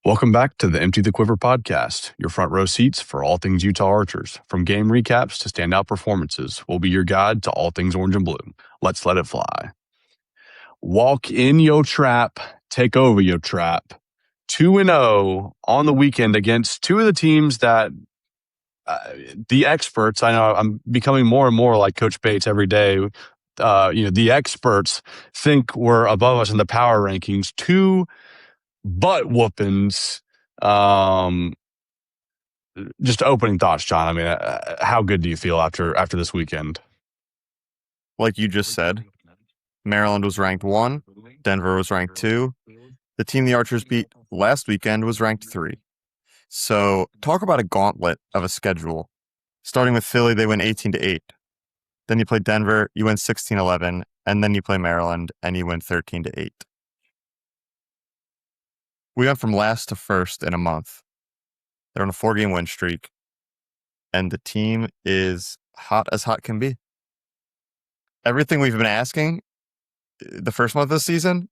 Welcome back to the Empty the Quiver podcast, your front row seats for all things Utah Archers. From game recaps to standout performances, we'll be your guide to all things orange and blue. Let's let it fly. Walk in your trap, take over your trap. 2-0 on the weekend against two of the teams that the experts, I know I'm becoming more and more like Coach Bates every day. The experts think we're above us in the power rankings. Two butt whoopings. Just opening thoughts, John. I mean, how good do you feel after this weekend? Like you just said, Maryland was ranked 1, Denver was ranked 2. The team the Archers beat last weekend was ranked 3. So talk about a gauntlet of a schedule. Starting with Philly, they win 18-8. Then you play Denver, you win 16-11, and then you play Maryland and you win 13-8. We went from last to first in a month. They're on a 4-game win streak, and the team is hot as hot can be. Everything we've been asking the first month of the season,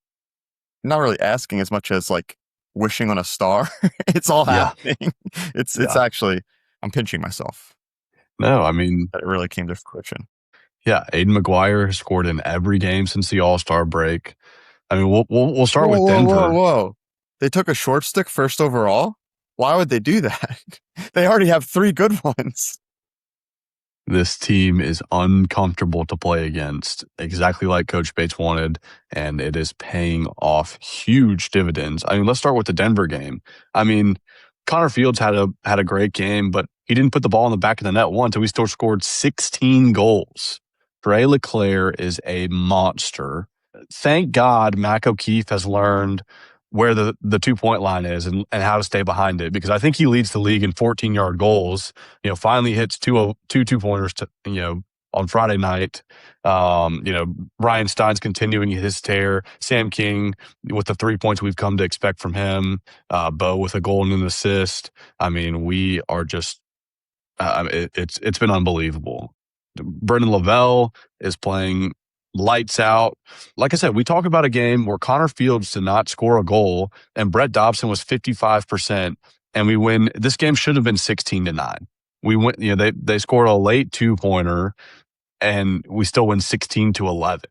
not really asking as much as like wishing on a star. It's all happening. It's actually, I'm pinching myself. No, I mean, that it really came to fruition. Yeah, Aiden McGuire has scored in every game since the All-Star break. I mean, we'll start with Denver. Whoa. They took a short stick first overall? Why would they do that? They already have 3 good ones. This team is uncomfortable to play against, exactly like Coach Bates wanted, and it is paying off huge dividends. I mean, let's start with the Denver game. I mean, Connor Fields had a great game, but he didn't put the ball in the back of the net once, and we still scored 16 goals. Trey LeClaire is a monster. Thank God Mac O'Keefe has learned where the 2-point line is and how to stay behind it, because I think he leads the league in 14-yard goals. Finally hits two 2-pointers on Friday night. Ryan Stein's continuing his tear. Sam King with the 3 points we've come to expect from him. Bo with a goal and an assist. I mean, we are just it's been unbelievable. Brendan Lavelle is playing lights out. Like I said, we talk about a game where Connor Fields did not score a goal and Brett Dobson was 55%, and we win. This game should have been 16-9. We went, they scored a late 2-pointer and we still win 16-11.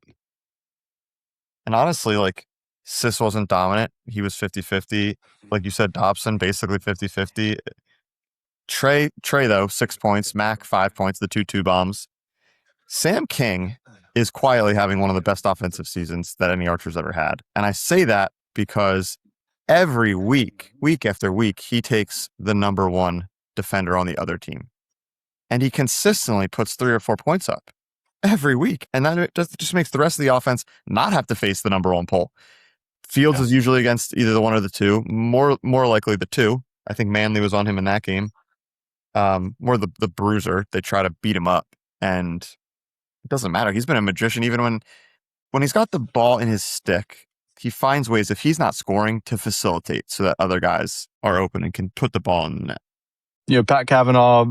And honestly, like, Sis wasn't dominant. He was 50-50. Like you said, Dobson basically 50-50. Trey though, 6 points. Mac, 5 points, the 2 bombs. Sam King is quietly having one of the best offensive seasons that any Archer's ever had. And I say that because every week after week, he takes the number 1 defender on the other team. And he consistently puts 3 or 4 points up every week. And that just makes the rest of the offense not have to face the number 1 pole. Fields is usually against either the 1 or the 2, more likely the 2. I think Manley was on him in that game. More the bruiser. They try to beat him up, and it doesn't matter. He's been a magician. Even when he's got the ball in his stick, he finds ways, if he's not scoring, to facilitate so that other guys are open and can put the ball in the net. Pat Cavanaugh,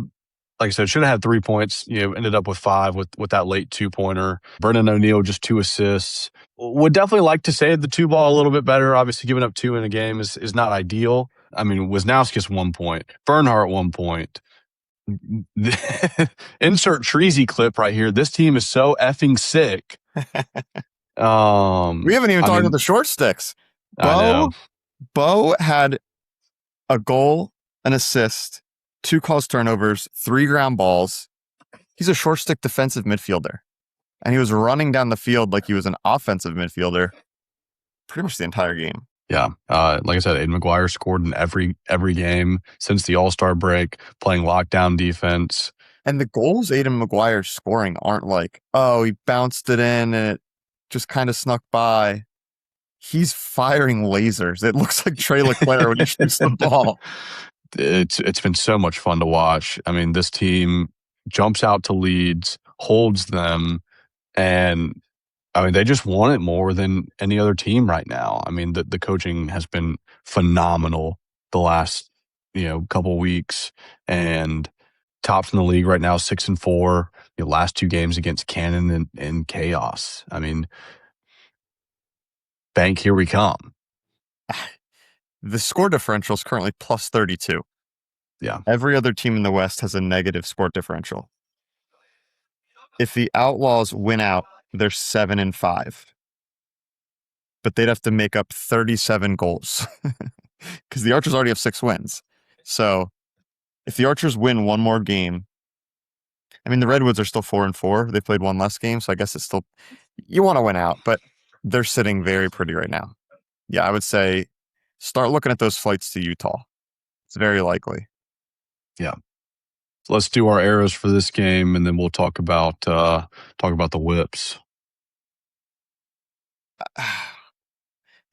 like I said, should have had 3 points. Ended up with 5 with that late 2-pointer. Brendan O'Neill, just 2 assists. Would definitely like to save the 2 ball a little bit better. Obviously, giving up 2 in a game is not ideal. I mean, Wisnowski's 1 point. Bernhardt 1 point. Insert Treasy clip right here. This team is so effing sick. We haven't even talked about the short sticks. Bo had a goal, an assist, 2 caused turnovers, 3 ground balls. He's a short stick defensive midfielder, and he was running down the field like he was an offensive midfielder pretty much the entire game. Yeah. Like I said, Aiden McGuire scored in every game since the All-Star break, playing lockdown defense. And the goals Aiden McGuire's scoring aren't like, oh, he bounced it in and it just kind of snuck by. He's firing lasers. It looks like Trey LeClaire when he shoots the ball. It's been so much fun to watch. I mean, this team jumps out to leads, holds them, and I mean, they just want it more than any other team right now. I mean, the coaching has been phenomenal the last, couple weeks, and tops in the league right now, 6-4. Last 2 games against Cannon and Chaos. I mean, bank, here we come. The score differential is currently plus 32. Yeah. Every other team in the West has a negative score differential. If the Outlaws win out, they're 7-5, but they'd have to make up 37 goals because the Archers already have 6 wins. So if the Archers win one more game, I mean, the Redwoods are still 4-4. They played one less game, so I guess it's still, you want to win out, but they're sitting very pretty right now. Yeah, I would say start looking at those flights to Utah. It's very likely. Yeah. So let's do our arrows for this game, and then we'll talk about the whips.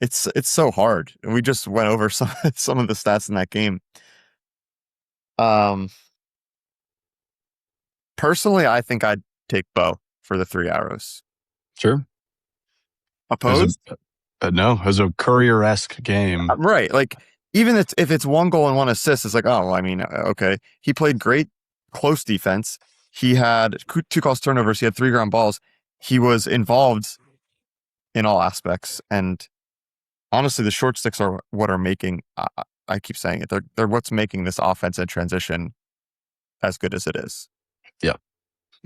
It's so hard. We just went over some of the stats in that game. Personally, I think I'd take Bo for the 3 arrows. Sure. As Opposed? no, as a Courier-esque game. Right. Like, even if it's 1 goal and 1 assist, it's like, oh, well, I mean, okay. He played great close defense. He had 2 calls turnovers. He had 3 ground balls. He was involved in all aspects. And honestly, the short sticks are what are making, I keep saying it, they're what's making this offense and transition as good as it is. Yeah.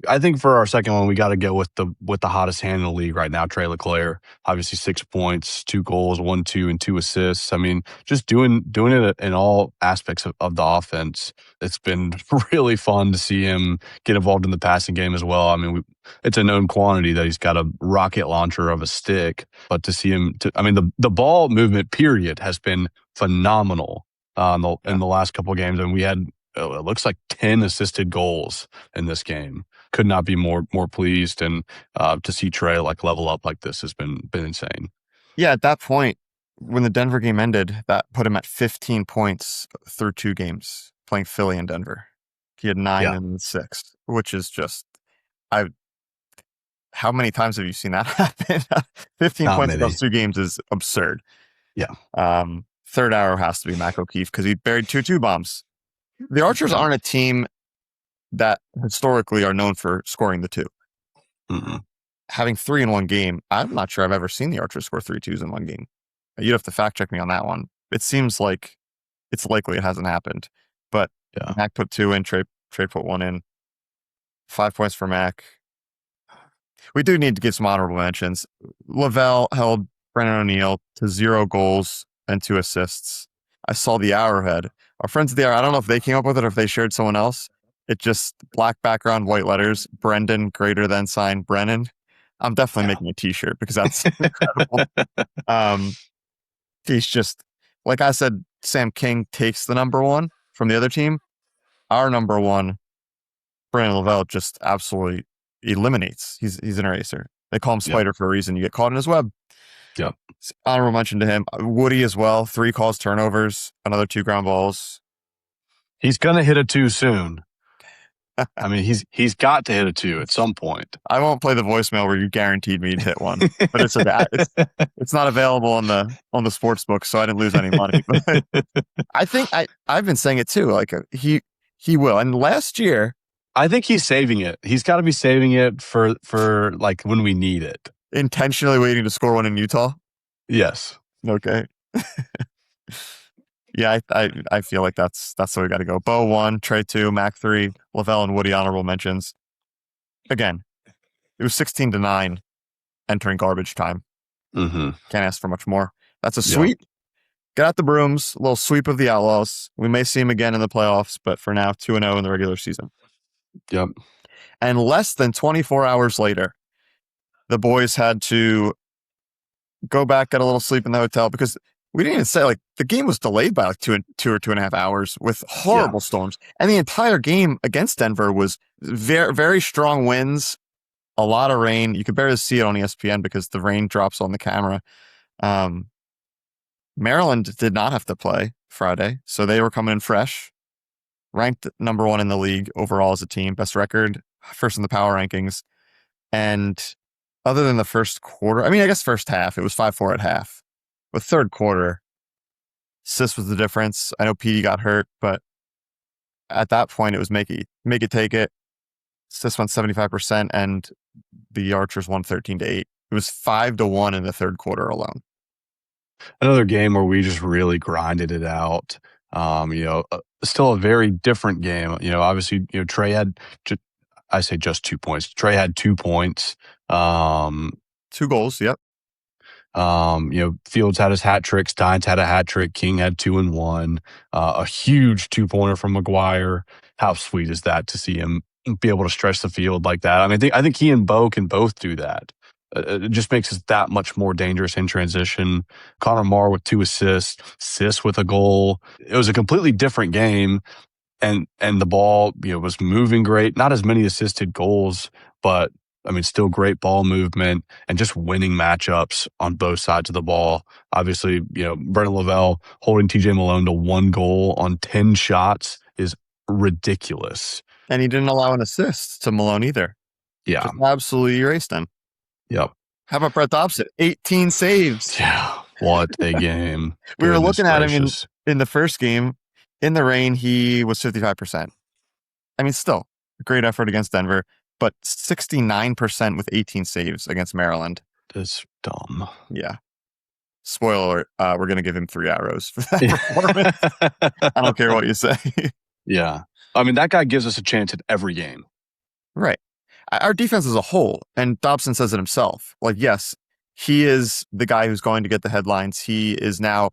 I think for our second one, we got to go with the hottest hand in the league right now, Trey LeClaire. Obviously, 6 points, 2 goals, 1, 2, and 2 assists. I mean, just doing it in all aspects of the offense. It's been really fun to see him get involved in the passing game as well. I mean, it's a known quantity that he's got a rocket launcher of a stick, but to see him, I mean, the ball movement period has been phenomenal in the last couple of games, and we had it looks like 10 assisted goals in this game. Could not be more pleased, and to see Trey like level up like this has been insane. Yeah, at that point, when the Denver game ended, that put him at 15 points through 2 games playing Philly and Denver. He had 9 Yeah, in the 6th, which is just, I. How many times have you seen that happen? 15 not points across many. 2 games is absurd. Yeah, Third arrow has to be Mac O'Keefe because he buried 2 bombs. The Archers yeah. aren't a team that historically are known for scoring the 2. Mm-mm. Having 3 in one game, I'm not sure I've ever seen the Archers score 3 twos in one game. You'd have to fact check me on that one. It seems like it's likely it hasn't happened. But Yeah, Mac put 2 in, Trey put 1 in. 5 points for Mac. We do need to give some honorable mentions. Lavelle held Brennan O'Neill to 0 goals and 2 assists. I saw the Arrowhead. Our friends at the Arrow, I don't know if they came up with it or if they shared someone else. It just black background, white letters, Brendan greater than sign Brennan. I'm definitely yeah. making a t-shirt because that's incredible. He's just, like I said, Sam King takes the number 1 from the other team. Our number 1, Brandon Lavelle, just absolutely eliminates. He's an eraser. They call him Yep, Spider for a reason. You get caught in his web. yep. Honorable mention to him. Woody as well. 3 calls, turnovers, another 2 ground balls. He's gonna hit a 2 soon. I mean, he's got to hit a 2 at some point. I won't play the voicemail where you guaranteed me to hit one, but it's not available on the sports book, so I didn't lose any money. But I think I've been saying it too. Like he will. And last year, I think he's saving it. He's got to be saving it for like when we need it. intentionally waiting to score one in Utah. Yes. Okay. Yeah, I feel like that's the way we got to go. Bo 1, Trey 2, Mac 3, Lavelle and Woody honorable mentions. Again, it was 16-9 entering garbage time. Mm-hmm. Can't ask for much more. That's a Yep. sweep. Get out the brooms. A little sweep of the Outlaws. We may see him again in the playoffs, but for now, 2-0 in the regular season. Yep. And less than 24 hours later, the boys had to go back, get a little sleep in the hotel because we didn't even say, like, the game was delayed by like 2 or 2.5 hours with horrible storms. And the entire game against Denver was very, very strong winds, a lot of rain. You could barely see it on ESPN because the rain drops on the camera. Maryland did not have to play Friday, so they were coming in fresh, ranked number 1 in the league overall as a team, best record, first in the power rankings. And other than the first quarter, I mean, I guess first half, it was 5-4 at half. But third quarter, Sis was the difference. I know Petey got hurt, but at that point, it was make it take it. Sis won 75%, and the Archers won 13-8. It was 5-1 in the third quarter alone. Another game where we just really grinded it out. Still a very different game. Obviously, Trey had, I say just 2 points. Trey had 2 points. Um, 2 goals. Yep. Fields had his hat tricks. Dines had a hat trick. King had 2 and 1. A huge 2-pointer from McGuire. How sweet is that to see him be able to stretch the field like that? I mean, I think he and Bo can both do that. It just makes us that much more dangerous in transition. Connor Marr with 2 assists, Sis with a goal. It was a completely different game, and the ball was moving great. Not as many assisted goals, but I mean, still great ball movement and just winning matchups on both sides of the ball. Obviously, Brendan Lavelle holding TJ Malone to 1 goal on 10 shots is ridiculous. And he didn't allow an assist to Malone either. Yeah. Just absolutely erased him. Yep. How about Brett Dobson? 18 saves. Yeah. What a game. We were Goodness looking at him gracious. in the first game. In the rain, he was 55%. I mean, still a great effort against Denver, but 69% with 18 saves against Maryland. That's dumb. Yeah. Spoiler alert, we're going to give him 3 arrows for that performance. I don't care what you say. Yeah. I mean, that guy gives us a chance at every game. Right. Our defense as a whole, and Dobson says it himself, like, yes, he is the guy who's going to get the headlines. He is now,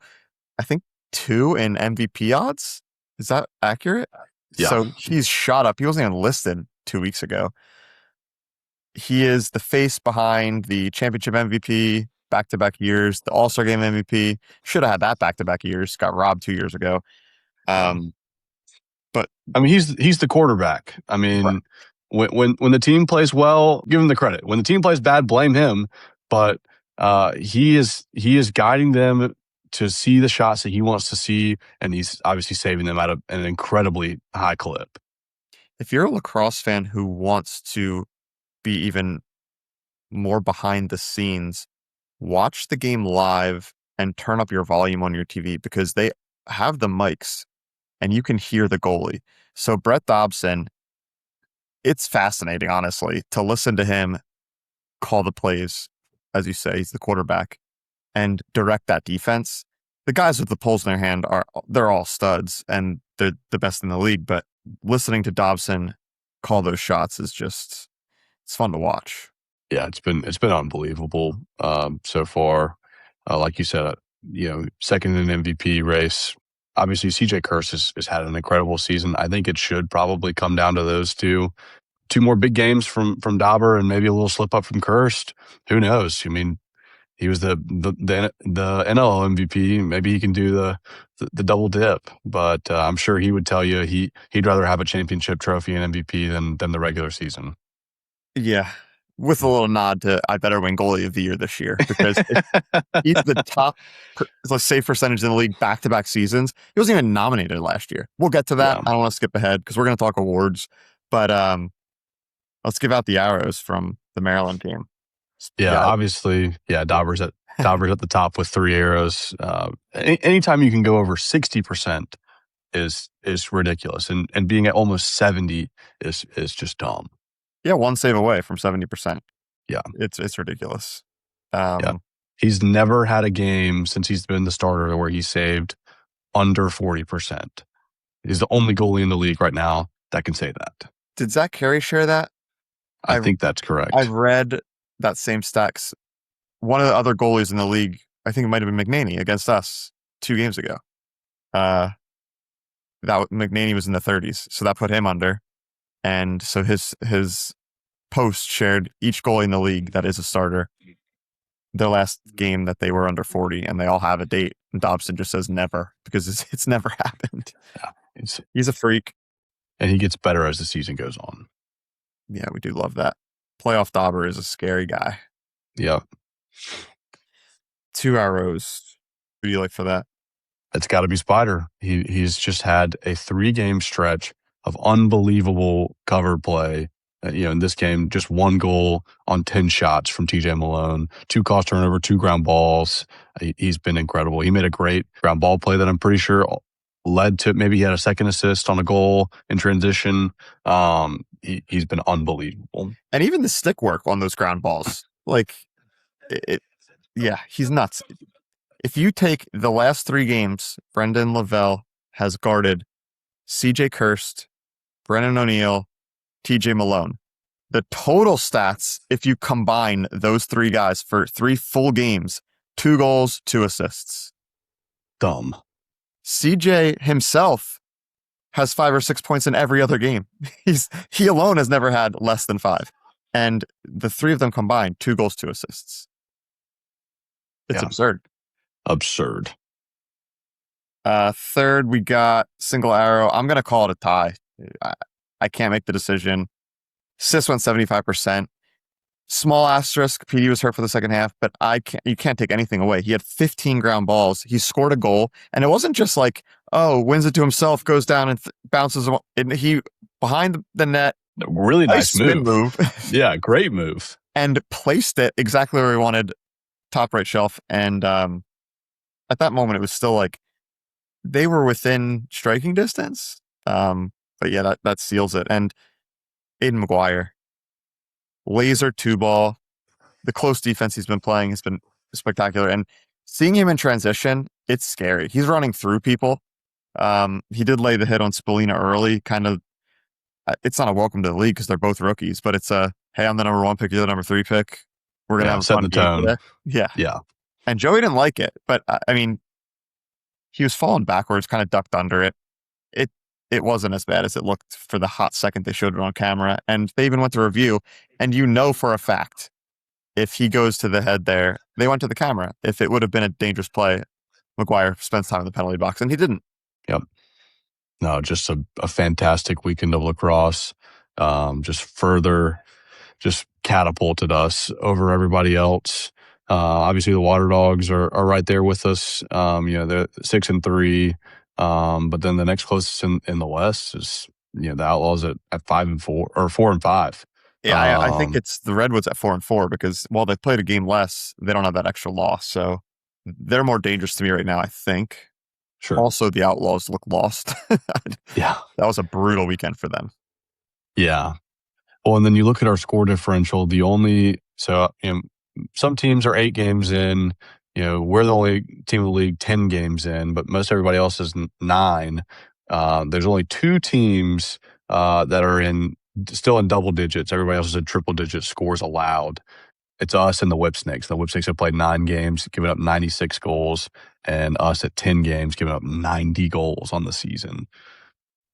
I think, 2 in MVP odds. Is that accurate? Yeah. So he's shot up. He wasn't even listed 2 weeks ago. He is the face behind the championship MVP back-to-back years, the All-Star Game MVP. Should have had that back-to-back years. Got robbed 2 years ago. But I mean, he's the quarterback. I mean, right. when the team plays well, give him the credit. When the team plays bad, blame him. But he is guiding them to see the shots that he wants to see, and he's obviously saving them at an incredibly high clip. If you're a lacrosse fan who wants to be even more behind the scenes, watch the game live and turn up your volume on your TV because they have the mics and you can hear the goalie. So Brett Dobson, it's fascinating, honestly, to listen to him call the plays. As you say, he's the quarterback and direct that defense. The guys with the poles in their hand they're all studs and they're the best in the league. But listening to Dobson call those shots is just, it's fun to watch. Yeah, it's been unbelievable so far. Like you said, second in MVP race. Obviously, CJ Kurse has had an incredible season. I think it should probably come down to those two more big games from Dauber and maybe a little slip up from Kurst. Who knows? I mean, he was the NL MVP. Maybe he can do the double dip, but I'm sure he would tell you he'd rather have a championship trophy and MVP than the regular season. Yeah, with a little nod to I better win goalie of the year this year because he's the top, let's say, percentage in the league back-to-back seasons. He wasn't even nominated last year. We'll get to that. Yeah. I don't want to skip ahead because we're going to talk awards, but let's give out the arrows from the Maryland team. Yeah, obviously, Dauber's at the top with 3 arrows. Anytime you can go over 60% is ridiculous, and being at almost 70 is just dumb. Yeah, 1 save away from 70%. Yeah, it's ridiculous. Yeah, he's never had a game since he's been the starter where he saved under 40%. He's the only goalie in the league right now that can say that. Did Zach Carey share that? I think that's correct. I've read that same stats. One of the other goalies in the league, I think it might have been McNaney against us 2 games ago. That McNaney was in the 30s, so that put him under. And so his post shared each goalie in the league that is a starter, their last game that they were under 40, and they all have a date. And Dobson just says never because it's never happened. Yeah, he's a freak. And he gets better as the season goes on. Yeah, we do love that. Playoff Dauber is a scary guy. Yep. 2 arrows. Who do you like for that? It's got to be Spider. He's just had a 3-game stretch of unbelievable cover play. In this game, just 1 goal on 10 shots from TJ Malone, 2 cost turnover, 2 ground balls. He's been incredible. He made a great ground ball play that I'm pretty sure led to maybe he had a second assist on a goal in transition. He's been unbelievable. And even the stick work on those ground balls, like yeah, he's nuts. If you take the last 3 games, Brendan Lavelle has guarded CJ Kirst, Brennan O'Neill, TJ Malone. The total stats, if you combine those 3 guys for 3 full games, 2 goals, 2 assists. Dumb. CJ himself has 5 or 6 points in every other game. He alone has never had less than 5. And the 3 of them combined, 2 goals, 2 assists. It's Yeah. absurd. Absurd. Third, we got Single Arrow. I'm going to call it a tie. I can't make the decision. Sis went 75%. Small asterisk, PD was hurt for the second half, but you can't take anything away. He had 15 ground balls. He scored a goal, and it wasn't just like, oh, wins it to himself, goes down and bounces. And he behind the net, Really nice spin move. Yeah, great move. And placed it exactly where he wanted, top right shelf. And at that moment, it was still like they were within striking distance. But yeah, that seals it. And Aiden McGuire, laser 2-ball. The close defense he's been playing has been spectacular. And seeing him in transition, it's scary. He's running through people. He did lay the hit on Spallina early. Kind of, it's not a welcome to the league because they're both rookies, but it's a, hey, I'm the number 1 pick, you're the number 3 pick. We're going to have a set fun the game tone. today. Yeah. Yeah. And Joey didn't like it, but I mean, he was falling backwards, kind of ducked under it. It wasn't as bad as it looked for the hot second they showed it on camera. And they even went to review, and you know for a fact, if he goes to the head there, they went to the camera. If it would have been a dangerous play, McGuire spends time in the penalty box, and he didn't. Yep. No, just a fantastic weekend of lacrosse. Just further, just catapulted us over everybody else. Obviously, the Water Dogs are right there with us. They're 6-3. But then the next closest in the West is the Outlaws at 5-4 or 4-5. Yeah, I think it's the Redwoods at 4-4 because while they played a game less, they don't have that extra loss. So they're more dangerous to me right now, I think. Sure. Also, the Outlaws look lost. Yeah. That was a brutal weekend for them. Yeah. Well, and then you look at our score differential. Some teams are 8 games in. We're the only team in the league 10 games in, but most everybody else is 9. There's only 2 teams that are still in double digits. Everybody else is in triple digit scores allowed. It's us and the Whip Snakes. The Whip Snakes have played 9 games, given up 96 goals, and us at 10 games, giving up 90 goals on the season.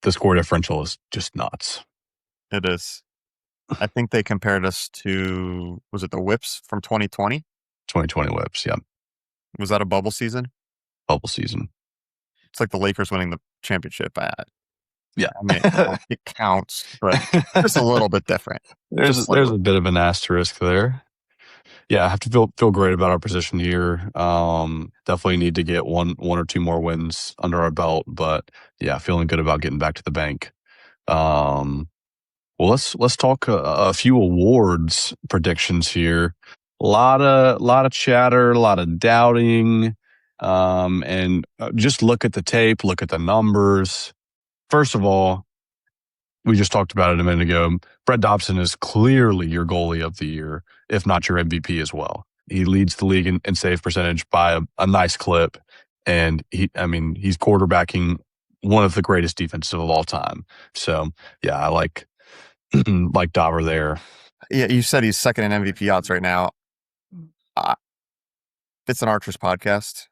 The score differential is just nuts. It is. I think they compared us to, was it the Whips from 2020? 2020 Whips, yeah. Was that a bubble season? Bubble season. It's like the Lakers winning the championship. Yeah. I mean, it counts, but just a little bit different. There's a bit of an asterisk there. Yeah, I have to feel great about our position here. Definitely need to get one or 2 more wins under our belt, but yeah, feeling good about getting back to the bank. Well, let's talk a few awards predictions here. A lot of chatter, a lot of doubting, and just look at the tape, look at the numbers. First of all, we just talked about it a minute ago. Brett Dobson is clearly your goalie of the year, if not your MVP as well. He leads the league in save percentage by a nice clip, and he's quarterbacking one of the greatest defenses of all time. So yeah, I like Dauber there. Yeah, you said he's second in MVP odds right now. It's an Archers podcast.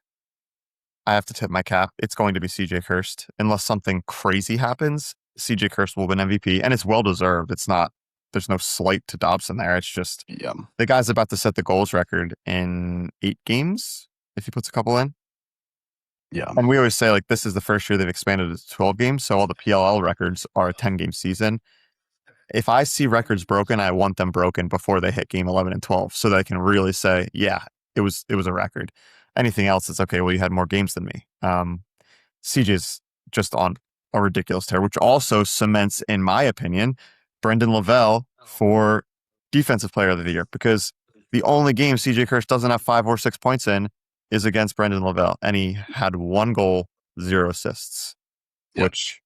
I have to tip my cap. It's going to be CJ Kirst. Unless something crazy happens, CJ Kirst will win MVP, and it's well deserved. It's not, there's no slight to Dobson there. It's just the guy's about to set the goals record in 8 games if he puts a couple in. Yeah. And we always say, like, this is the first year they've expanded it to 12 games, so all the PLL records are a 10-game season. If I see records broken, I want them broken before they hit game 11 and 12 so that I can really say, yeah, it was a record. Anything else, it's okay, well, you had more games than me. CJ's just on a ridiculous tear, which also cements, in my opinion, Brendan Lavelle for Defensive Player of the Year, because the only game CJ Kirst doesn't have 5 or 6 points in is against Brendan Lavelle, and he had 1 goal, 0 assists, which,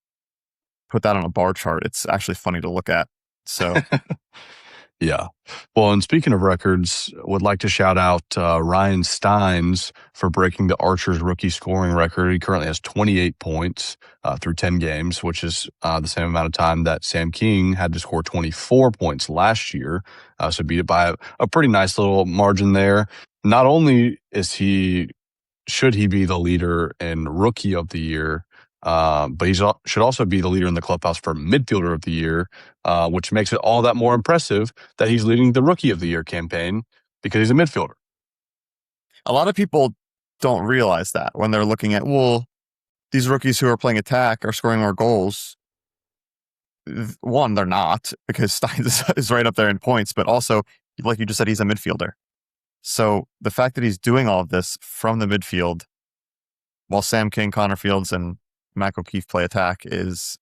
put that on a bar chart, it's actually funny to look at. So Yeah. Well, and speaking of records, would like to shout out Ryan Steins for breaking the Archers rookie scoring record. He currently has 28 points through 10 games, which is the same amount of time that Sam King had to score 24 points last year. So beat it by a pretty nice little margin there. Not only should he be the leader in Rookie of the Year, but should also be the leader in the clubhouse for Midfielder of the Year, which makes it all that more impressive that he's leading the Rookie of the Year campaign because he's a midfielder. A lot of people don't realize that when they're looking at, well, these rookies who are playing attack are scoring more goals. One, they're not, because Steins is right up there in points, but also, like you just said, he's a midfielder. So the fact that he's doing all of this from the midfield while Sam King, Connor Fields, and Mac O'Keefe play attack is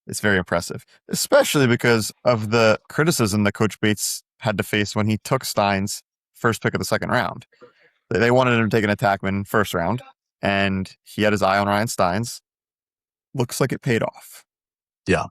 very impressive, especially because of the criticism that Coach Bates had to face when he took Steins first pick of the second round. They wanted him to take an attackman first round, and he had his eye on Ryan Steins. Looks like it paid off. Yeah.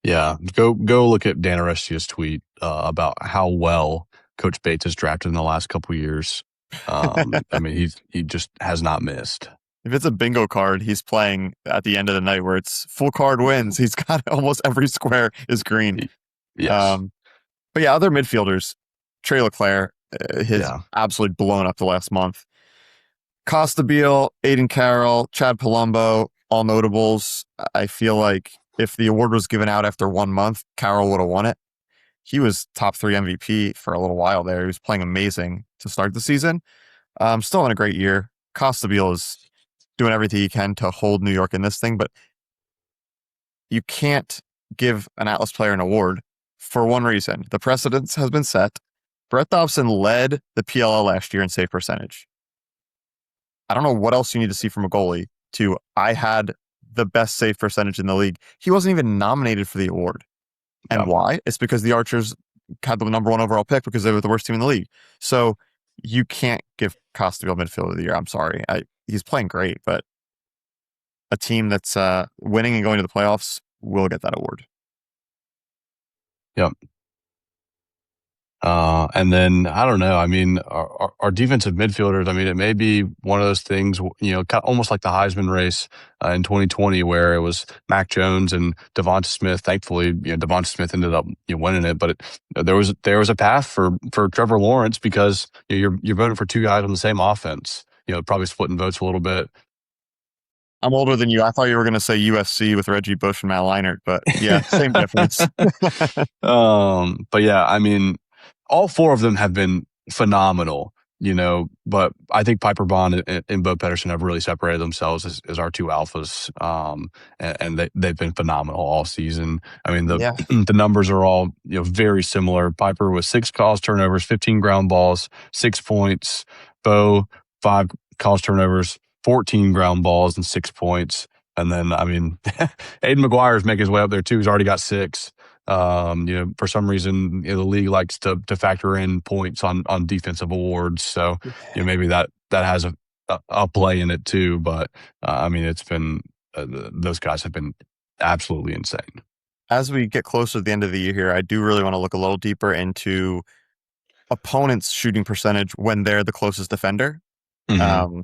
Yeah. Go look at Dan Arestia's tweet about how well Coach Bates has drafted in the last couple of years. I mean, he just has not missed. If it's a bingo card, he's playing at the end of the night where it's full card wins. He's got almost every square is green. Yes. But yeah, other midfielders, Trey Leclerc has Yeah. absolutely blown up the last month. Costa Beal, Aiden Carroll, Chad Palumbo, all notables. I feel like if the award was given out after 1 month, Carroll would have won it. He was top 3 MVP for a little while there. He was playing amazing to start the season. Still having a great year. Costa Beal is doing everything he can to hold New York in this thing, but you can't give an Atlas player an award for one reason. The precedence has been set. Brett Dobson led the PLL last year in save percentage. I don't know what else you need to see from a goalie to, I had the best save percentage in the league. He wasn't even nominated for the award. And Yeah. why? It's because the Archers had the number 1 overall pick because they were the worst team in the league. So you can't give Costa Beal midfielder of the year. I'm sorry. He's playing great, but a team that's winning and going to the playoffs will get that award. Yep. And then I don't know. I mean, our defensive midfielders. I mean, it may be one of those things, almost like the Heisman race in 2020, where it was Mac Jones and Devonta Smith. Thankfully, Devonta Smith ended up winning it, but there was a path for Trevor Lawrence because you're voting for two guys on the same offense. Probably splitting votes a little bit. I'm older than you. I thought you were going to say USC with Reggie Bush and Matt Leinart, but yeah, same difference. But yeah, I mean, all four of them have been phenomenal, but I think Piper Bond and Bo Pedersen have really separated themselves as our two alphas. And they've been phenomenal all season. I mean, Yeah. the numbers are all, very similar. Piper with 6 calls, turnovers, 15 ground balls, 6 points. Bo, 5 calls, turnovers, 14 ground balls and 6 points. And then, I mean, Aiden McGuire's making his way up there too. He's already got 6. For some reason, the league likes to factor in points on defensive awards. So, maybe that has a play in it too. But I mean, it's been those guys have been absolutely insane. As we get closer to the end of the year here, I do really want to look a little deeper into opponents' shooting percentage when they're the closest defender. Mm-hmm.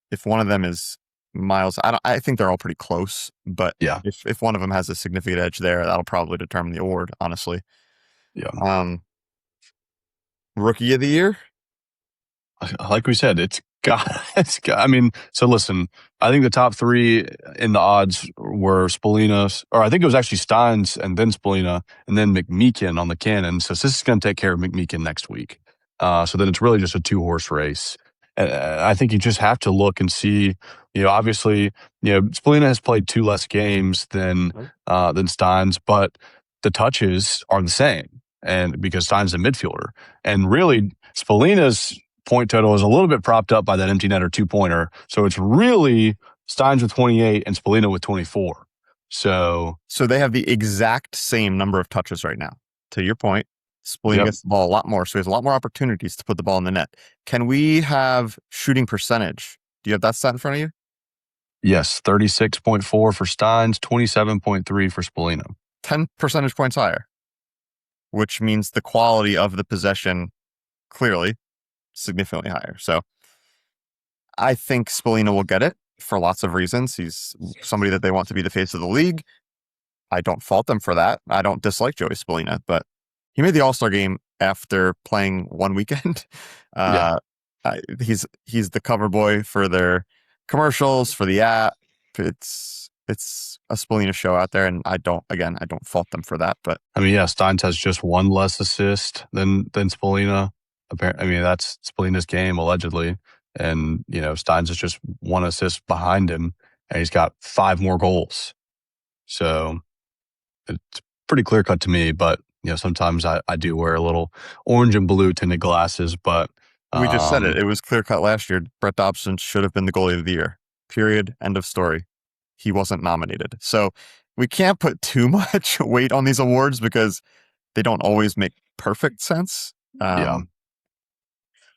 If one of them is Miles, I think they're all pretty close, but Yeah. if one of them has a significant edge there, that'll probably determine the award, honestly. Yeah. Rookie of the year? Like we said, I mean, so listen, I think the top 3 in the odds were Spalina, or I think it was actually Steins and then Spalina and then McMeekin on the Cannon. So this is going to take care of McMeekin next week. So then it's really just a 2-horse race. And I think you just have to look and see, obviously, Spalina has played 2 less games than Steins, but the touches are the same. And because Steins is a midfielder. And really, Spalina's point total is a little bit propped up by that empty netter 2-pointer. So it's really Steins with 28 and Spalina with 24. So they have the exact same number of touches right now. To your point, Spalina gets the ball a lot more, so he has a lot more opportunities to put the ball in the net. Can we have shooting percentage? Do you have that stat in front of you? Yes, 36.4 for Steins, 27.3 for Spalina. 10 percentage points higher. which means the quality of the possession clearly significantly higher. So I think Spallina will get it for lots of reasons. He's somebody that they want to be the face of the league. I don't fault them for that. I don't dislike Joey Spallina, but he made the All-Star game after playing one weekend. Yeah. Uh, he's the cover boy for their commercials, for the app. It's a Spallina show out there, and I don't fault them for that. But I mean, yeah, Steins has just one less assist than Spallina. Apparently, I mean, that's Spallina's game allegedly, and Steins is just one assist behind him, and he's got 5 more goals. So it's pretty clear cut to me. But sometimes I do wear a little orange and blue tinted glasses. But we just said it. um, It was clear cut last year. Brett Dobson should have been the goalie of the year. Period. End of story. He wasn't nominated. So we can't put too much weight on these awards because they don't always make perfect sense. yeah,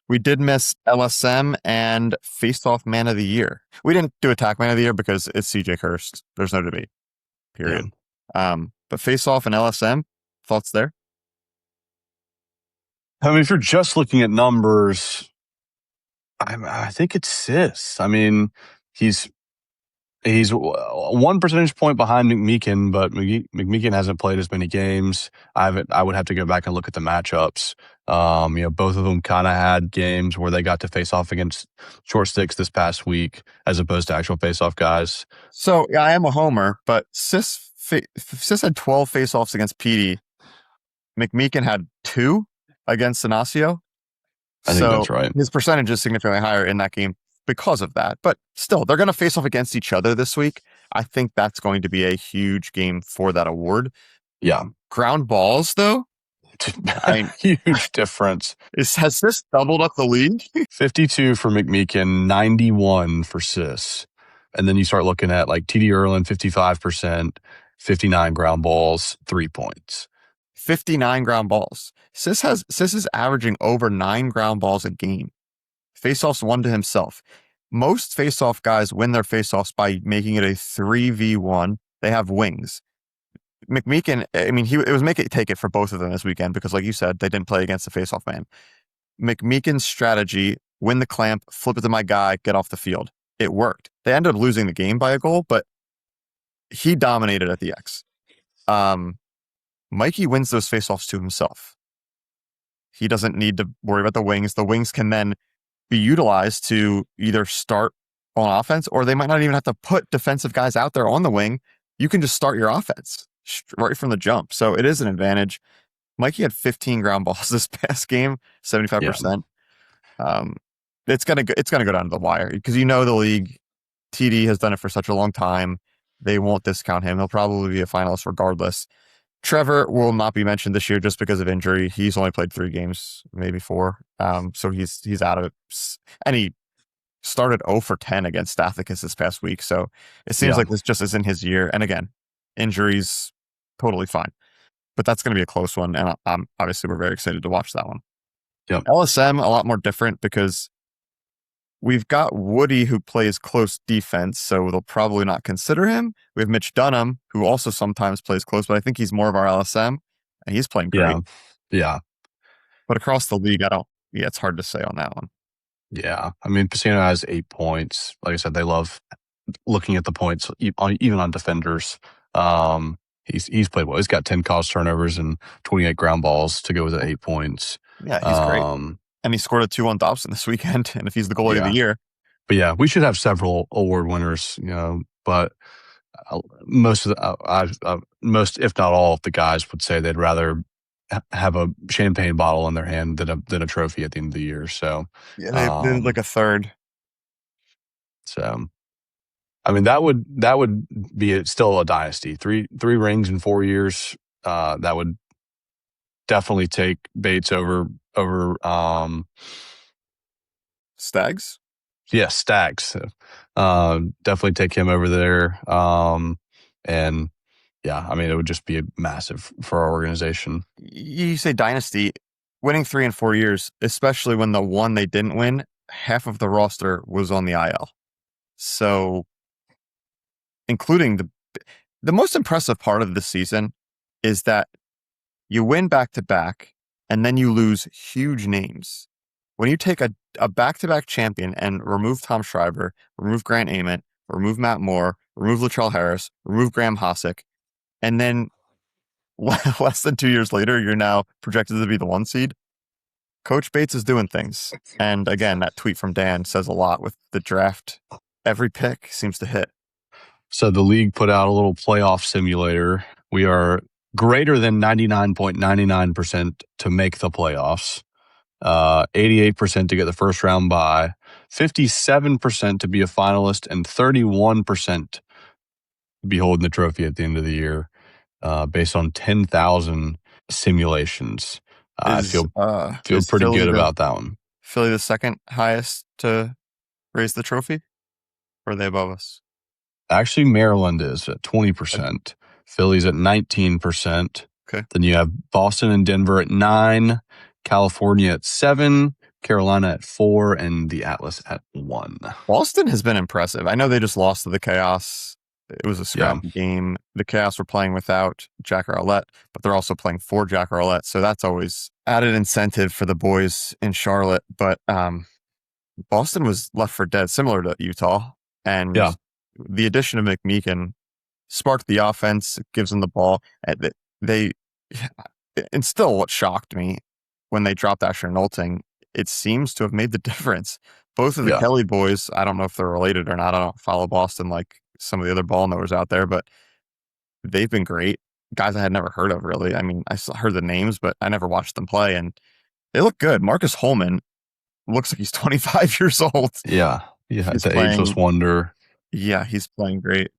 We did miss LSM and Face-Off Man of the Year. We didn't do Attack Man of the Year because it's CJ Hurst. There's no debate. yeah. Period. But Face-Off and LSM, thoughts there? I mean, if you're just looking at numbers, I think it's Sis. I mean, he's He's 1 percentage point behind McMeekin, but McMeekin hasn't played as many games. I would have to go back and look at the matchups. Both of them kind of had games where they got to face off against short sticks this past week, as opposed to actual face off guys. So I am a homer, but Sis had 12 face-offs against PD. McMeekin had 2 against Inacio. I think So that's right. his percentage is significantly higher in that game because of that. But still, they're going to face off against each other this week. I think that's going to be a huge game for that award. Yeah. Ground balls, though, Huge difference. has this doubled up the league? 52 for McMeekin, 91 for Sis. And then you start looking at like TD Erlin, 55%, 59 ground balls, 3 points. 59 ground balls. Sis is averaging over 9 ground balls a game. Faceoffs won to himself. Most faceoff guys win their faceoffs by making it a 3v1. They have wings. McMeekin, I mean, it was make it take it for both of them this weekend because, like you said, they didn't play against the faceoff man. McMeekin's strategy: win the clamp, flip it to my guy, get off the field. It worked. They ended up losing the game by a goal, but he dominated at the X. Mikey wins those faceoffs to himself. He doesn't need to worry about the wings. The wings can then be utilized to either start on offense, or they might not even have to put defensive guys out there on the wing. You can just start your offense right from the jump. So it is an advantage. Mikey had 15 ground balls this past game, 75%. It's gonna go down to the wire because the league. TD has done it for such a long time. They won't discount him. He'll probably be a finalist regardless. Trevor will not be mentioned this year just because of injury. He's only played 3 games, maybe 4. So he's out of it. And he started 0 for 10 against Stathicus this past week. So it seems like this just isn't his year. And again, injuries, totally fine. But that's going to be a close one. And obviously we're very excited to watch that one. Yep. LSM, a lot more different because we've got Woody who plays close defense, so they'll probably not consider him. We have Mitch Dunham, who also sometimes plays close, but I think he's more of our LSM, and he's playing great. Yeah. But across the league, it's hard to say on that one. Yeah. I mean, Piscina has 8 points. Like I said, they love looking at the points, even on defenders. He's played well. He's got 10 caused turnovers and 28 ground balls to go with the 8 points. Yeah, he's great. And he scored a 2 on Dobson this weekend. And if he's the goalie of the year. But yeah, we should have several award winners, but most, if not all of the guys would say they'd rather have a champagne bottle in their hand than a trophy at the end of the year. So yeah, they like a third. So, I mean, that would be still a dynasty. Three rings in 4 years. That would definitely take Bates over Stags. Yeah, Stags. Definitely take him over there. And yeah, I mean, it would just be massive for our organization. You say dynasty, winning 3 in 4 years, especially when the one they didn't win, half of the roster was on the IL. So, including the most impressive part of the season is that You win back to back, and then you lose huge names. When you take a back to back champion and remove Tom Schreiber, remove Grant Ament, remove Matt Moore, remove Latrell Harris, remove Graham Hossick, and then less than 2 years later, you're now projected to be the 1 seed. Coach Bates is doing things. And again, that tweet from Dan says a lot with the draft. Every pick seems to hit. So the league put out a little playoff simulator. We are greater than 99.99% to make the playoffs, 88% to get the first round bye, 57% to be a finalist, and 31% to be holding the trophy at the end of the year, based on 10,000 simulations. I feel Is pretty good about that one. Philly the second highest to raise the trophy? Or are they above us? Actually, Maryland is at 20%. Philly's at 19%. Okay. Then you have Boston and Denver at 9, California at 7, Carolina at 4, and the Atlas at 1. Boston has been impressive. I know they just lost to the Chaos. It was a scrappy game. The Chaos were playing without Jack Arlett, but they're also playing for Jack Arlett. So that's always added incentive for the boys in Charlotte. But Boston was left for dead, similar to Utah. And the addition of McMeekin sparked the offense, gives them the ball. And and still what shocked me when they dropped Asher Nolting, it seems to have made the difference. Both of the Kelly boys, I don't know if they're related or not. I don't follow Boston like some of the other ball knowers out there, but they've been great. Guys I had never heard of, really. I mean, I heard the names, but I never watched them play, and they look good. Marcus Holman looks like he's 25 years old. Yeah. It's an ageless wonder. Yeah, he's playing great.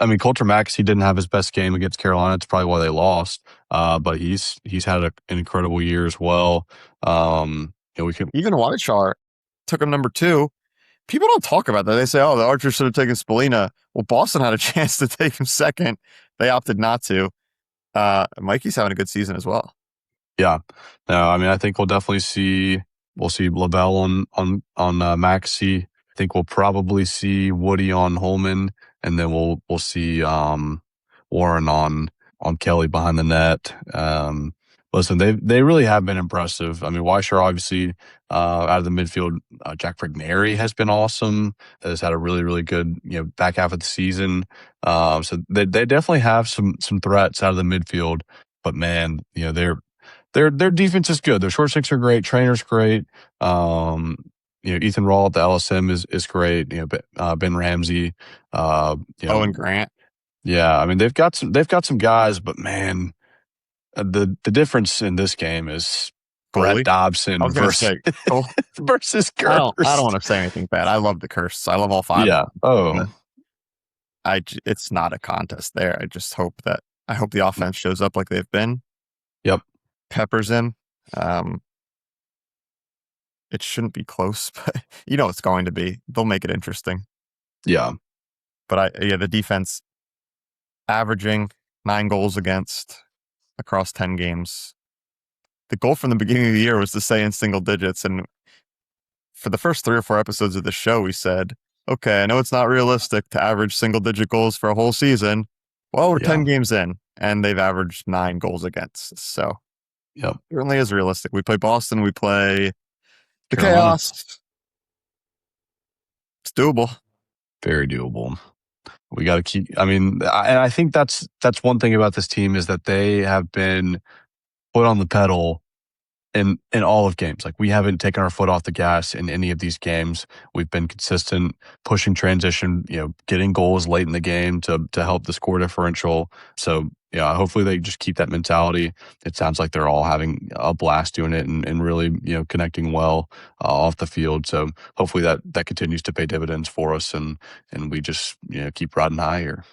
I mean, Coulter Maxey didn't have his best game against Carolina. It's probably why they lost. But he's had an incredible year as well. Even Whiteshar took him number 2. People don't talk about that. They say, "Oh, the Archers should have taken Spallina." Well, Boston had a chance to take him second. They opted not to. Mikey's having a good season as well. Yeah. No, I mean, I think we'll definitely see Lavelle on Maxey. I think we'll probably see Woody on Holman, and then we'll see Warren on Kelly behind the net. Listen, they really have been impressive. I mean, Weisher obviously out of the midfield. Jack Frigneri has been awesome. Has had a really, really good back half of the season. So they definitely have some threats out of the midfield. But man, their defense is good. Their short six are great. Trainer's great. Ethan Rawl at the LSM is great. Ben Ramsey. Owen Grant. Yeah, I mean they've got some guys, but man, the difference in this game is Brett Dobson versus Curse. I don't want to say anything bad. I love the Curse. I love all 5. Yeah. It's not a contest there. I just hope the offense shows up like they've been. Yep. Peppers in. It shouldn't be close, but it's going to be. They'll make it interesting. Yeah. But the defense averaging 9 goals against across 10 games. The goal from the beginning of the year was to stay in single digits. And for the first 3 or 4 episodes of the show, we said, okay, I know it's not realistic to average single digit goals for a whole season. Well, we're 10 games in, and they've averaged 9 goals against. So it certainly is realistic. We play Boston. We play the Chaos. It's doable. Very doable. We got to keep. I mean, and I think that's one thing about this team is that they have been put on the pedal in all of games. Like we haven't taken our foot off the gas in any of these games. We've been consistent, pushing transition, getting goals late in the game to help the score differential. So hopefully they just keep that mentality. It sounds like they're all having a blast doing it and really connecting well off the field. So hopefully that continues to pay dividends for us and we just keep riding high here.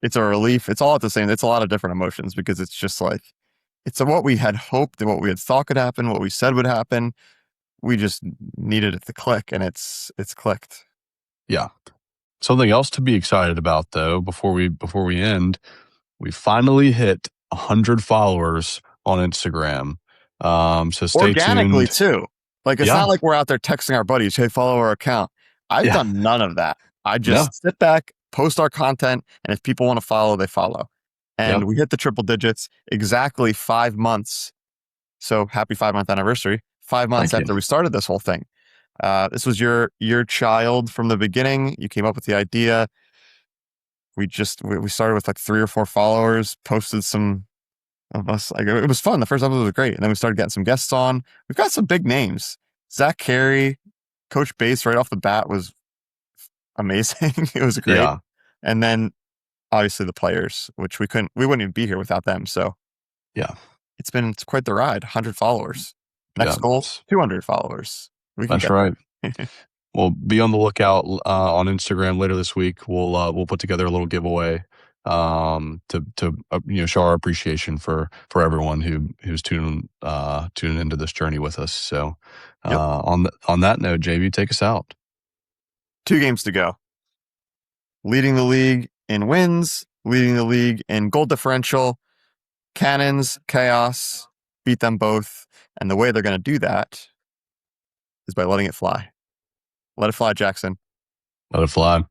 It's a relief. It's all at the same. It's a lot of different emotions because it's just like it's what we had hoped and what we had thought could happen, what we said would happen. We just needed it to click, and it's clicked. Yeah. Something else to be excited about though before we end. We finally hit 100 followers on Instagram. So stay organically tuned. Too. Like it's not like we're out there texting our buddies, "Hey, follow our account." I've done none of that. I just sit back, post our content, and if people want to follow, they follow. And Yep. we hit the triple digits exactly 5 months. So happy 5 month anniversary. 5 months Thank you. after we started this whole thing. This was your child from the beginning. You came up with the idea. We started with like 3 or 4 followers, posted some of us. Like, it was fun. The first episode was great. And then we started getting some guests on. We've got some big names. Zach Carey, Coach Bates right off the bat was amazing. It was great. Yeah. And then obviously the players, which we wouldn't even be here without them. So Yeah. it's quite the ride. 100 followers. Yeah. Next goal, 200 followers. We can That's get right. there. Well, be on the lookout on Instagram later this week. We'll put together a little giveaway to show our appreciation for everyone who's tuning into this journey with us. So Yep. on that note, JV, take us out. 2 games to go. Leading the league in wins, leading the league in goal differential. Cannons, Chaos, beat them both. And the way they're going to do that is by letting it fly. Let it fly, Jackson. Let it fly.